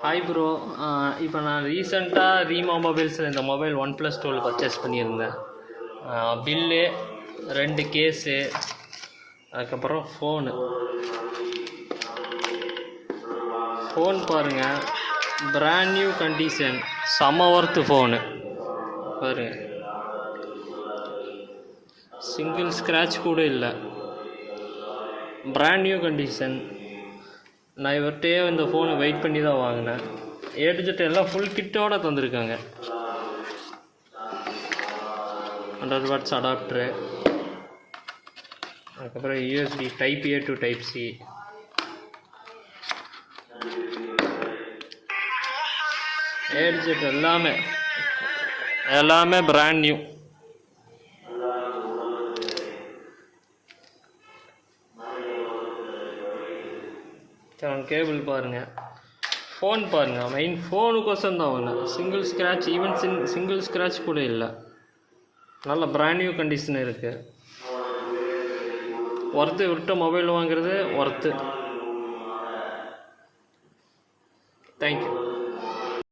Hi bro. இப்போ நான் ரீசெண்டாக ரீமா மொபைல்ஸில் இந்த மொபைல் OnePlus 12 பர்ச்சேஸ் பண்ணியிருந்தேன். பில்லு 2 கேஸு, அதுக்கப்புறம் ஃபோன் பாருங்கள், பிராண்ட் நியூ கண்டிஷன், செம ஒர்த்து ஃபோனு பாருங்கள். சிங்கிள் ஸ்க்ராட்ச் கூட இல்லை, பிராண்ட் நியூ கண்டிஷன். நான் இவர்கிட்டயே இந்த ஃபோனை வெயிட் பண்ணி தான் வாங்கினேன். A to Z எல்லாம் ஃபுல் கிட்டோடு தந்திருக்காங்க. 100 வாட்ஸ் அடாப்டரு, அதுக்கப்புறம் USB type A to type C, A to Z எல்லாமே பிராண்ட் நியூ. கேபிள் பாருங்கள், ஃபோன் பாருங்கள். மெயின் ஃபோனுக்கோசம் தான் வாங்கினேன். Single scratch, even single scratch கூட இல்லை. நல்ல பிராண்ட் நியூ கண்டிஷன் இருக்குது. ஒர்த்து, விட்ட மொபைல் வாங்குறது ஒர்த்து. தேங்க்யூ.